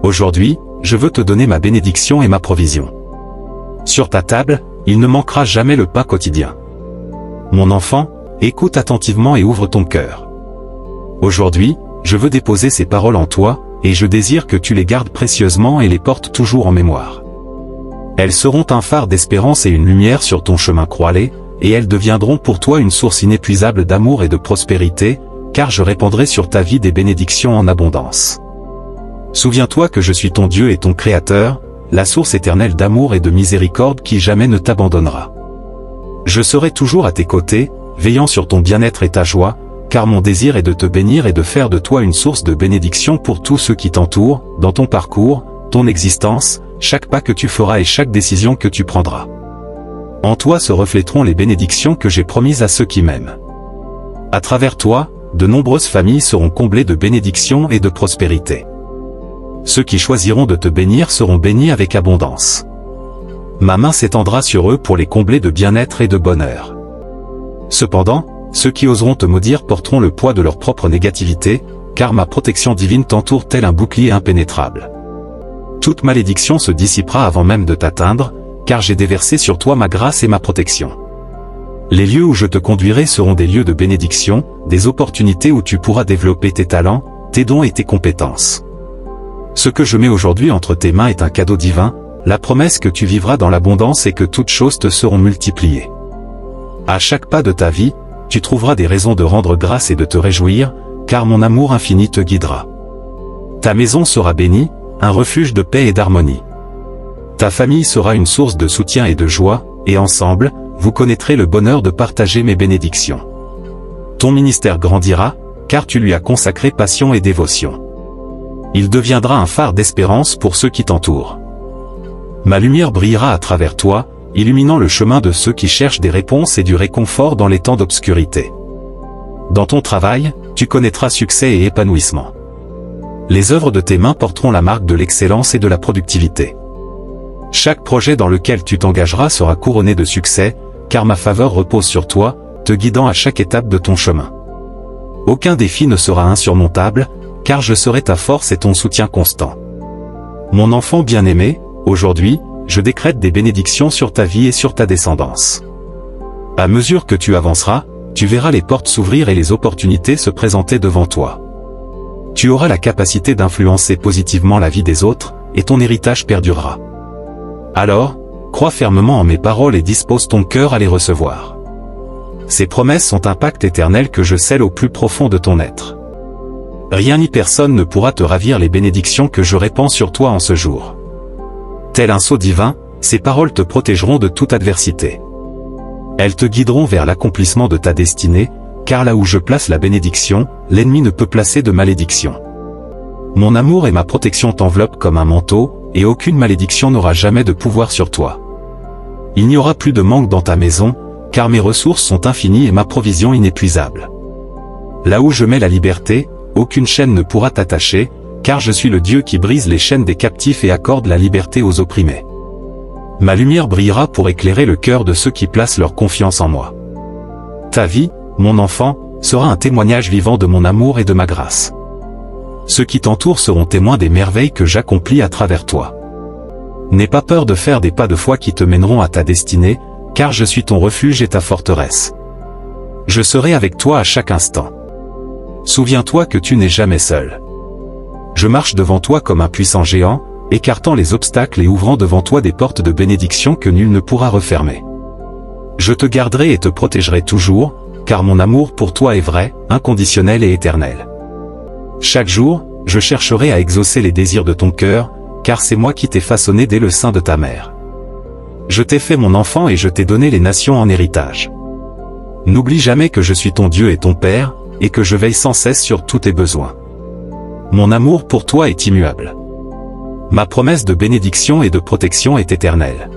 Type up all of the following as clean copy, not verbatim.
Aujourd'hui, je veux te donner ma bénédiction et ma provision. Sur ta table, il ne manquera jamais le pain quotidien. Mon enfant, écoute attentivement et ouvre ton cœur. Aujourd'hui, je veux déposer ces paroles en toi, et je désire que tu les gardes précieusement et les portes toujours en mémoire. Elles seront un phare d'espérance et une lumière sur ton chemin croisé, et elles deviendront pour toi une source inépuisable d'amour et de prospérité, car je répandrai sur ta vie des bénédictions en abondance. Souviens-toi que je suis ton Dieu et ton Créateur, la source éternelle d'amour et de miséricorde qui jamais ne t'abandonnera. Je serai toujours à tes côtés, veillant sur ton bien-être et ta joie, car mon désir est de te bénir et de faire de toi une source de bénédiction pour tous ceux qui t'entourent, dans ton parcours, ton existence, chaque pas que tu feras et chaque décision que tu prendras. En toi se reflèteront les bénédictions que j'ai promises à ceux qui m'aiment. À travers toi, de nombreuses familles seront comblées de bénédictions et de prospérité. Ceux qui choisiront de te bénir seront bénis avec abondance. Ma main s'étendra sur eux pour les combler de bien-être et de bonheur. Cependant, ceux qui oseront te maudire porteront le poids de leur propre négativité, car ma protection divine t'entoure tel un bouclier impénétrable. Toute malédiction se dissipera avant même de t'atteindre, car j'ai déversé sur toi ma grâce et ma protection. Les lieux où je te conduirai seront des lieux de bénédiction, des opportunités où tu pourras développer tes talents, tes dons et tes compétences. Ce que je mets aujourd'hui entre tes mains est un cadeau divin, la promesse que tu vivras dans l'abondance et que toutes choses te seront multipliées. À chaque pas de ta vie, tu trouveras des raisons de rendre grâce et de te réjouir, car mon amour infini te guidera. Ta maison sera bénie, un refuge de paix et d'harmonie. Ta famille sera une source de soutien et de joie, et ensemble, vous connaîtrez le bonheur de partager mes bénédictions. Ton ministère grandira, car tu lui as consacré passion et dévotion. Il deviendra un phare d'espérance pour ceux qui t'entourent. Ma lumière brillera à travers toi, illuminant le chemin de ceux qui cherchent des réponses et du réconfort dans les temps d'obscurité. Dans ton travail, tu connaîtras succès et épanouissement. Les œuvres de tes mains porteront la marque de l'excellence et de la productivité. Chaque projet dans lequel tu t'engageras sera couronné de succès, car ma faveur repose sur toi, te guidant à chaque étape de ton chemin. Aucun défi ne sera insurmontable, car je serai ta force et ton soutien constant. Mon enfant bien-aimé, aujourd'hui, je décrète des bénédictions sur ta vie et sur ta descendance. À mesure que tu avanceras, tu verras les portes s'ouvrir et les opportunités se présenter devant toi. Tu auras la capacité d'influencer positivement la vie des autres, et ton héritage perdurera. Alors, crois fermement en mes paroles et dispose ton cœur à les recevoir. Ces promesses sont un pacte éternel que je scelle au plus profond de ton être. Rien ni personne ne pourra te ravir les bénédictions que je répands sur toi en ce jour. Tel un sceau divin, ces paroles te protégeront de toute adversité. Elles te guideront vers l'accomplissement de ta destinée, car là où je place la bénédiction, l'ennemi ne peut placer de malédiction. Mon amour et ma protection t'enveloppent comme un manteau, et aucune malédiction n'aura jamais de pouvoir sur toi. Il n'y aura plus de manque dans ta maison, car mes ressources sont infinies et ma provision inépuisable. Là où je mets la liberté, aucune chaîne ne pourra t'attacher, car je suis le Dieu qui brise les chaînes des captifs et accorde la liberté aux opprimés. Ma lumière brillera pour éclairer le cœur de ceux qui placent leur confiance en moi. Ta vie, mon enfant, sera un témoignage vivant de mon amour et de ma grâce. Ceux qui t'entourent seront témoins des merveilles que j'accomplis à travers toi. N'aie pas peur de faire des pas de foi qui te mèneront à ta destinée, car je suis ton refuge et ta forteresse. Je serai avec toi à chaque instant. Souviens-toi que tu n'es jamais seul. Je marche devant toi comme un puissant géant, écartant les obstacles et ouvrant devant toi des portes de bénédiction que nul ne pourra refermer. Je te garderai et te protégerai toujours, car mon amour pour toi est vrai, inconditionnel et éternel. Chaque jour, je chercherai à exaucer les désirs de ton cœur, car c'est moi qui t'ai façonné dès le sein de ta mère. Je t'ai fait mon enfant et je t'ai donné les nations en héritage. N'oublie jamais que je suis ton Dieu et ton Père, et que je veille sans cesse sur tous tes besoins. Mon amour pour toi est immuable. Ma promesse de bénédiction et de protection est éternelle.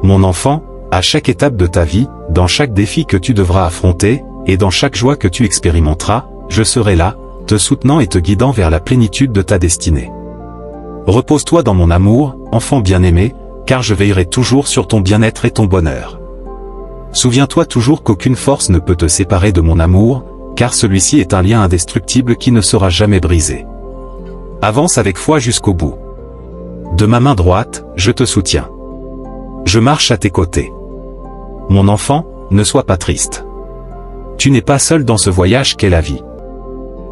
Mon enfant, à chaque étape de ta vie, dans chaque défi que tu devras affronter, et dans chaque joie que tu expérimenteras, je serai là, te soutenant et te guidant vers la plénitude de ta destinée. Repose-toi dans mon amour, enfant bien-aimé, car je veillerai toujours sur ton bien-être et ton bonheur. Souviens-toi toujours qu'aucune force ne peut te séparer de mon amour, car celui-ci est un lien indestructible qui ne sera jamais brisé. Avance avec foi jusqu'au bout. De ma main droite, je te soutiens. Je marche à tes côtés. Mon enfant, ne sois pas triste. Tu n'es pas seul dans ce voyage qu'est la vie.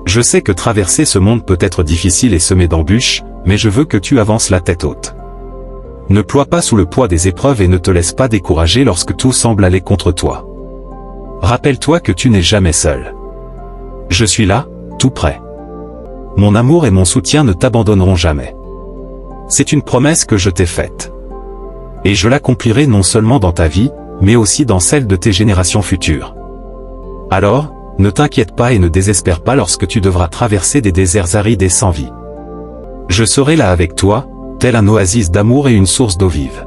Je sais que traverser ce monde peut être difficile et semé d'embûches, mais je veux que tu avances la tête haute. Ne ploie pas sous le poids des épreuves et ne te laisse pas décourager lorsque tout semble aller contre toi. Rappelle-toi que tu n'es jamais seul. Je suis là, tout près. Mon amour et mon soutien ne t'abandonneront jamais. C'est une promesse que je t'ai faite. Et je l'accomplirai non seulement dans ta vie, mais aussi dans celle de tes générations futures. Alors, ne t'inquiète pas et ne désespère pas lorsque tu devras traverser des déserts arides et sans vie. Je serai là avec toi, tel un oasis d'amour et une source d'eau vive.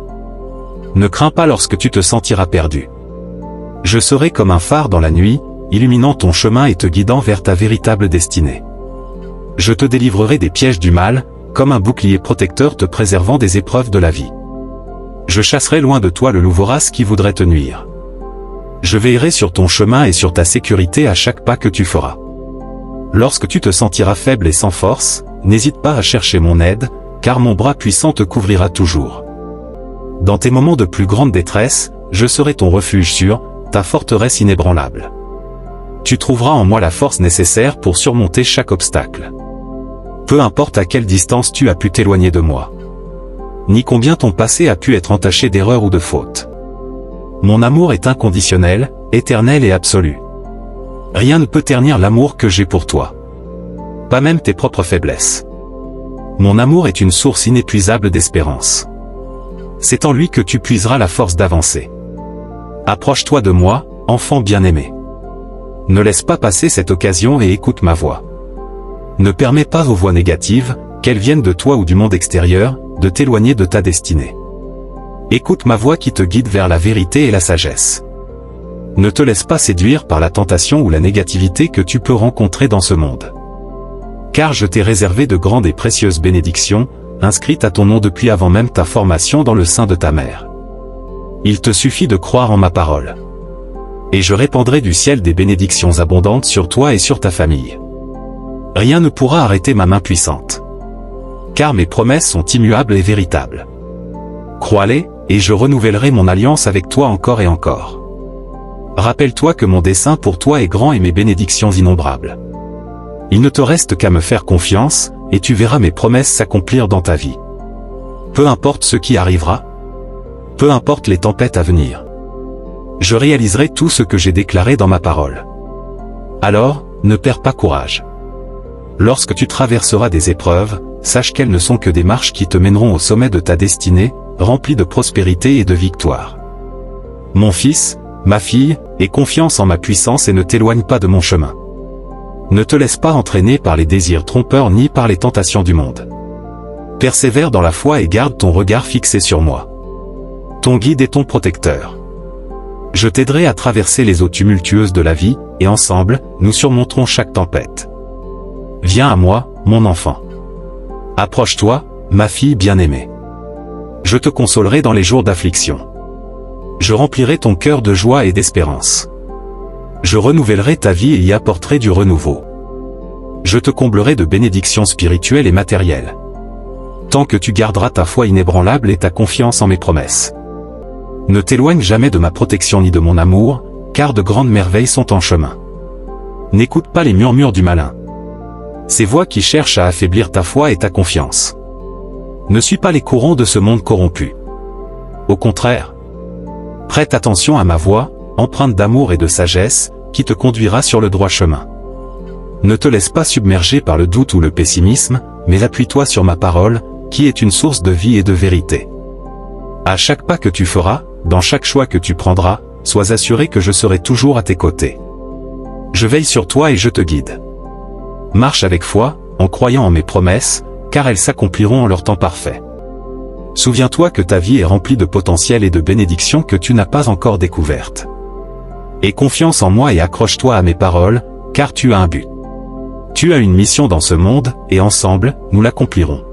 Ne crains pas lorsque tu te sentiras perdu. Je serai comme un phare dans la nuit, illuminant ton chemin et te guidant vers ta véritable destinée. Je te délivrerai des pièges du mal, comme un bouclier protecteur te préservant des épreuves de la vie. Je chasserai loin de toi le loup vorace qui voudrait te nuire. Je veillerai sur ton chemin et sur ta sécurité à chaque pas que tu feras. Lorsque tu te sentiras faible et sans force, n'hésite pas à chercher mon aide, car mon bras puissant te couvrira toujours. Dans tes moments de plus grande détresse, je serai ton refuge sûr, ta forteresse inébranlable. Tu trouveras en moi la force nécessaire pour surmonter chaque obstacle. Peu importe à quelle distance tu as pu t'éloigner de moi, ni combien ton passé a pu être entaché d'erreurs ou de fautes. Mon amour est inconditionnel, éternel et absolu. Rien ne peut ternir l'amour que j'ai pour toi. Pas même tes propres faiblesses. Mon amour est une source inépuisable d'espérance. C'est en lui que tu puiseras la force d'avancer. Approche-toi de moi, enfant bien-aimé. Ne laisse pas passer cette occasion et écoute ma voix. Ne permets pas aux voix négatives, qu'elles viennent de toi ou du monde extérieur, de t'éloigner de ta destinée. Écoute ma voix qui te guide vers la vérité et la sagesse. Ne te laisse pas séduire par la tentation ou la négativité que tu peux rencontrer dans ce monde. Car je t'ai réservé de grandes et précieuses bénédictions, inscrites à ton nom depuis avant même ta formation dans le sein de ta mère. Il te suffit de croire en ma parole. Et je répandrai du ciel des bénédictions abondantes sur toi et sur ta famille. Rien ne pourra arrêter ma main puissante. Car mes promesses sont immuables et véritables. Crois-les, et je renouvellerai mon alliance avec toi encore et encore. Rappelle-toi que mon dessein pour toi est grand et mes bénédictions innombrables. Il ne te reste qu'à me faire confiance, et tu verras mes promesses s'accomplir dans ta vie. Peu importe ce qui arrivera, peu importe les tempêtes à venir, je réaliserai tout ce que j'ai déclaré dans ma parole. Alors, ne perds pas courage. Lorsque tu traverseras des épreuves, sache qu'elles ne sont que des marches qui te mèneront au sommet de ta destinée, remplie de prospérité et de victoire. Mon fils, ma fille, aie confiance en ma puissance et ne t'éloigne pas de mon chemin. Ne te laisse pas entraîner par les désirs trompeurs ni par les tentations du monde. Persévère dans la foi et garde ton regard fixé sur moi. Ton guide et ton protecteur. Je t'aiderai à traverser les eaux tumultueuses de la vie, et ensemble, nous surmonterons chaque tempête. Viens à moi, mon enfant. Approche-toi, ma fille bien-aimée. Je te consolerai dans les jours d'affliction. Je remplirai ton cœur de joie et d'espérance. Je renouvellerai ta vie et y apporterai du renouveau. Je te comblerai de bénédictions spirituelles et matérielles. Tant que tu garderas ta foi inébranlable et ta confiance en mes promesses. Ne t'éloigne jamais de ma protection ni de mon amour, car de grandes merveilles sont en chemin. N'écoute pas les murmures du malin. Ces voix qui cherchent à affaiblir ta foi et ta confiance. Ne suis pas les courants de ce monde corrompu. Au contraire, prête attention à ma voix, empreinte d'amour et de sagesse, qui te conduira sur le droit chemin. Ne te laisse pas submerger par le doute ou le pessimisme, mais appuie-toi sur ma parole, qui est une source de vie et de vérité. À chaque pas que tu feras, dans chaque choix que tu prendras, sois assuré que je serai toujours à tes côtés. Je veille sur toi et je te guide. Marche avec foi, en croyant en mes promesses, car elles s'accompliront en leur temps parfait. Souviens-toi que ta vie est remplie de potentiel et de bénédictions que tu n'as pas encore découvertes. Aie confiance en moi et accroche-toi à mes paroles, car tu as un but. Tu as une mission dans ce monde, et ensemble, nous l'accomplirons.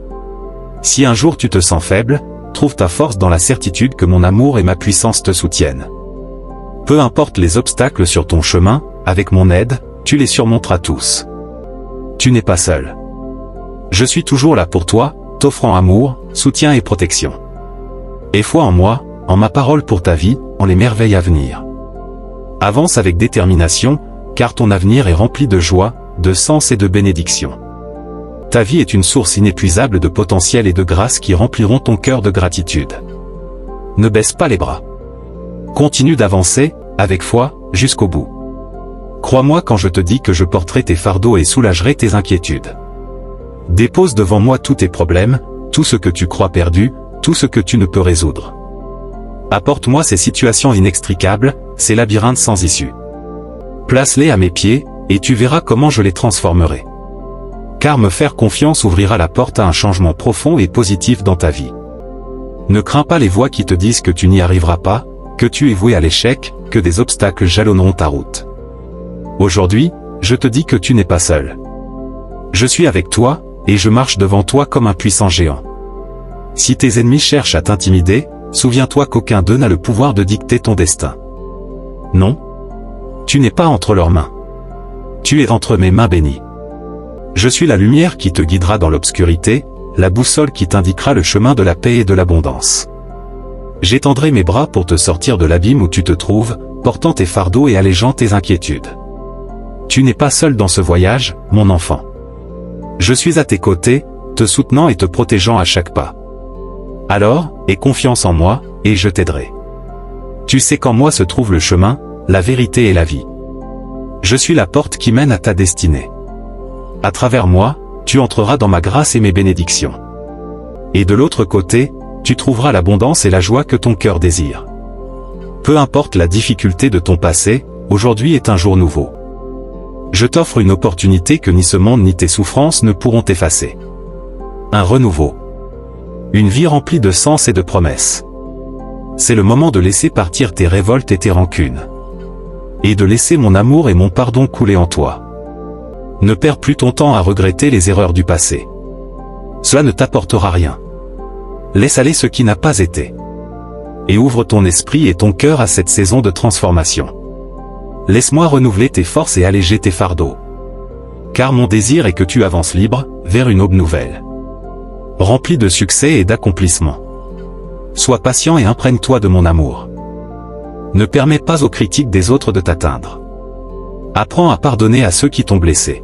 Si un jour tu te sens faible, trouve ta force dans la certitude que mon amour et ma puissance te soutiennent. Peu importe les obstacles sur ton chemin, avec mon aide, tu les surmonteras tous. Tu n'es pas seul. Je suis toujours là pour toi, t'offrant amour, soutien et protection. Aie foi en moi, en ma parole pour ta vie, en les merveilles à venir. Avance avec détermination, car ton avenir est rempli de joie, de sens et de bénédiction. Ta vie est une source inépuisable de potentiel et de grâce qui rempliront ton cœur de gratitude. Ne baisse pas les bras. Continue d'avancer, avec foi, jusqu'au bout. Crois-moi quand je te dis que je porterai tes fardeaux et soulagerai tes inquiétudes. Dépose devant moi tous tes problèmes, tout ce que tu crois perdu, tout ce que tu ne peux résoudre. Apporte-moi ces situations inextricables, ces labyrinthes sans issue. Place-les à mes pieds, et tu verras comment je les transformerai. Car me faire confiance ouvrira la porte à un changement profond et positif dans ta vie. Ne crains pas les voix qui te disent que tu n'y arriveras pas, que tu es voué à l'échec, que des obstacles jalonneront ta route. Aujourd'hui, je te dis que tu n'es pas seul. Je suis avec toi, et je marche devant toi comme un puissant géant. Si tes ennemis cherchent à t'intimider, souviens-toi qu'aucun d'eux n'a le pouvoir de dicter ton destin. Non. Tu n'es pas entre leurs mains. Tu es entre mes mains bénies. Je suis la lumière qui te guidera dans l'obscurité, la boussole qui t'indiquera le chemin de la paix et de l'abondance. J'étendrai mes bras pour te sortir de l'abîme où tu te trouves, portant tes fardeaux et allégeant tes inquiétudes. Tu n'es pas seul dans ce voyage, mon enfant. Je suis à tes côtés, te soutenant et te protégeant à chaque pas. Alors, aie confiance en moi, et je t'aiderai. Tu sais qu'en moi se trouve le chemin, la vérité et la vie. Je suis la porte qui mène à ta destinée. À travers moi, tu entreras dans ma grâce et mes bénédictions. Et de l'autre côté, tu trouveras l'abondance et la joie que ton cœur désire. Peu importe la difficulté de ton passé, aujourd'hui est un jour nouveau. Je t'offre une opportunité que ni ce monde ni tes souffrances ne pourront effacer. Un renouveau. Une vie remplie de sens et de promesses. C'est le moment de laisser partir tes révoltes et tes rancunes. Et de laisser mon amour et mon pardon couler en toi. Ne perds plus ton temps à regretter les erreurs du passé. Cela ne t'apportera rien. Laisse aller ce qui n'a pas été. Et ouvre ton esprit et ton cœur à cette saison de transformation. Laisse-moi renouveler tes forces et alléger tes fardeaux. Car mon désir est que tu avances libre, vers une aube nouvelle. Rempli de succès et d'accomplissement. Sois patient et imprègne-toi de mon amour. Ne permets pas aux critiques des autres de t'atteindre. Apprends à pardonner à ceux qui t'ont blessé.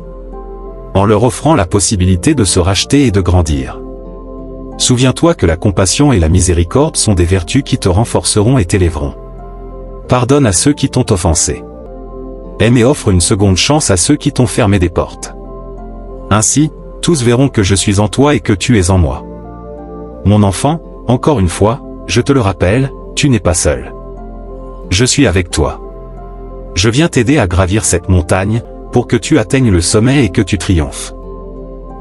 En leur offrant la possibilité de se racheter et de grandir. Souviens-toi que la compassion et la miséricorde sont des vertus qui te renforceront et t'élèveront. Pardonne à ceux qui t'ont offensé. Aime et offre une seconde chance à ceux qui t'ont fermé des portes. Ainsi, tous verront que je suis en toi et que tu es en moi. Mon enfant, encore une fois, je te le rappelle, tu n'es pas seul. Je suis avec toi. Je viens t'aider à gravir cette montagne, pour que tu atteignes le sommet et que tu triomphes.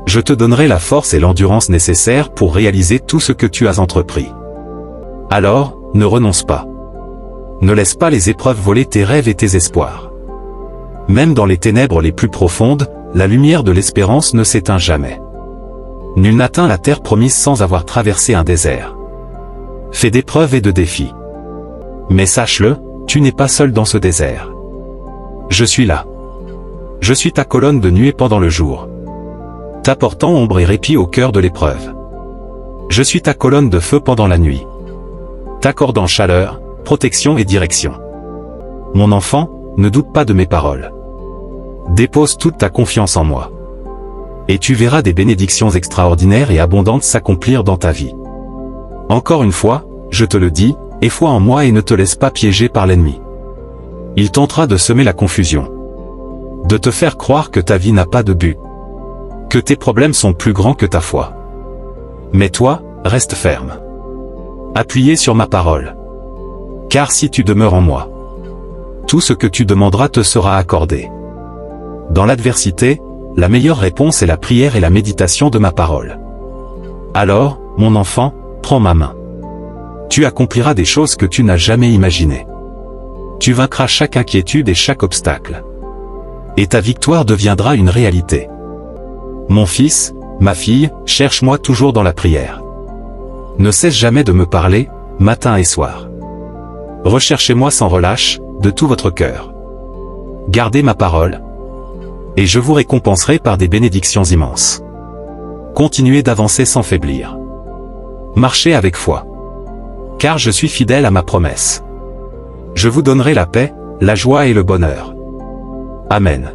Je te donnerai la force et l'endurance nécessaires pour réaliser tout ce que tu as entrepris. Alors, ne renonce pas. Ne laisse pas les épreuves voler tes rêves et tes espoirs. Même dans les ténèbres les plus profondes, la lumière de l'espérance ne s'éteint jamais. Nul n'atteint la terre promise sans avoir traversé un désert. Fais d'épreuves et de défis. Mais sache-le, tu n'es pas seul dans ce désert. Je suis là. Je suis ta colonne de nuée pendant le jour. T'apportant ombre et répit au cœur de l'épreuve. Je suis ta colonne de feu pendant la nuit. T'accordant chaleur, protection et direction. Mon enfant, ne doute pas de mes paroles. Dépose toute ta confiance en moi. Et tu verras des bénédictions extraordinaires et abondantes s'accomplir dans ta vie. Encore une fois, je te le dis, aie foi en moi et ne te laisse pas piéger par l'ennemi. Il tentera de semer la confusion. De te faire croire que ta vie n'a pas de but. Que tes problèmes sont plus grands que ta foi. Mais toi, reste ferme. Appuyé sur ma parole. Car si tu demeures en moi, tout ce que tu demanderas te sera accordé. Dans l'adversité, la meilleure réponse est la prière et la méditation de ma parole. Alors, mon enfant, prends ma main. Tu accompliras des choses que tu n'as jamais imaginées. Tu vaincras chaque inquiétude et chaque obstacle. Et ta victoire deviendra une réalité. Mon fils, ma fille, cherche-moi toujours dans la prière. Ne cesse jamais de me parler, matin et soir. Recherchez-moi sans relâche, de tout votre cœur. Gardez ma parole, et je vous récompenserai par des bénédictions immenses. Continuez d'avancer sans faiblir. Marchez avec foi. Car je suis fidèle à ma promesse. Je vous donnerai la paix, la joie et le bonheur. Amen.